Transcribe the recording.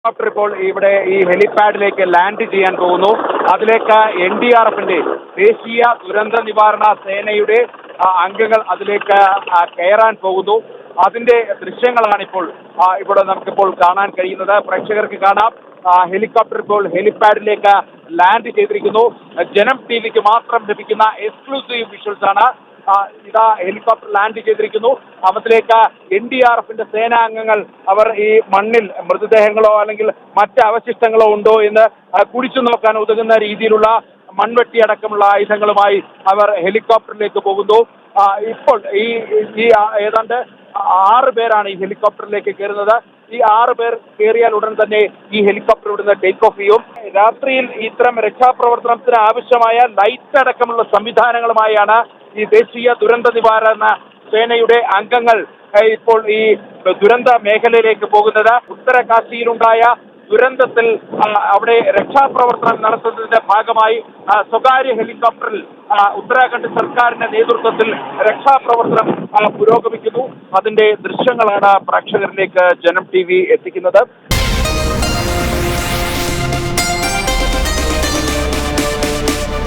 Helicopter ഇപ്പോൾ ഇവിടെ ഈ ഹെലിപാഡിലേക്ക് ലാൻഡ് ചെയ്യാൻ പോകുന്നു. അതിലേക്ക് NDRFന്റെ ദേശീയ ദുരന്ത നിവാരണ സേനയുടെ അംഗങ്ങൾ അതിലേക്ക് കയറാൻ പോകുന്നു. അതിന്റെ ദൃശ്യങ്ങളാണ് ഇപ്പോൾ ഇവിടെ നമുക്കിപ്പോൾ കാണാൻ കഴിയുന്നത്. പ്രേക്ഷകർക്ക് കാണാം, ഹെലികോപ്റ്റർ ഇപ്പോൾ ഹെലിപാഡിലേക്ക് ലാൻഡ് ചെയ്തിരിക്കുന്നു. ജനം ടിവിക്ക് മാത്രം ലഭിക്കുന്ന എക്സ്ക്ലൂസീവ് വിഷ്വൽസ് ആണ്. ഇതാ ഹെലികോപ്റ്റർ ലാൻഡ് ചെയ്തിരിക്കുന്നു. അതിലേക്ക് NDRFന്റെ സേനാംഗങ്ങൾ അവർ ഈ മണ്ണിൽ മൃതദേഹങ്ങളോ അല്ലെങ്കിൽ മറ്റ് അവശിഷ്ടങ്ങളോ ഉണ്ടോ എന്ന് കുടിച്ചു നോക്കാൻ ഉതകുന്ന രീതിയിലുള്ള മൺവെട്ടി അടക്കമുള്ള ആയുധങ്ങളുമായി അവർ ഹെലികോപ്റ്ററിലേക്ക് പോകുന്നു. ഇപ്പോൾ ഈ ഏതാണ്ട് 6 പേരാണ് ഈ ഹെലികോപ്റ്ററിലേക്ക് കയറുന്നത്. ഈ 6 പേർ കയറിയാൽ ഉടൻ തന്നെ ഈ ഹെലികോപ്റ്റർ ഇവിടുന്ന് ടേക്ക് ഓഫ് ചെയ്യും. രാത്രിയിൽ ഇത്തരം രക്ഷാപ്രവർത്തനത്തിന് ആവശ്യമായ ലൈറ്റ് അടക്കമുള്ള സംവിധാനങ്ങളുമായാണ് ഈ ദേശീയ ദുരന്ത നിവാരണ സേനയുടെ അംഗങ്ങൾ ഇപ്പോൾ ഈ ദുരന്ത മേഖലയിലേക്ക് പോകുന്നത്. ഉത്തരകാശിയിലുണ്ടായ ദുരന്തത്തിൽ അവിടെ രക്ഷാപ്രവർത്തനം നടത്തുന്നതിന്റെ ഭാഗമായി സ്വകാര്യ ഹെലികോപ്റ്ററിൽ ഉത്തരാഖണ്ഡ് സർക്കാരിന്റെ നേതൃത്വത്തിൽ രക്ഷാപ്രവർത്തനം പുരോഗമിക്കുന്നു. അതിന്റെ ദൃശ്യങ്ങളാണ് പ്രേക്ഷകരിലേക്ക് ജനം TV എത്തിക്കുന്നത്.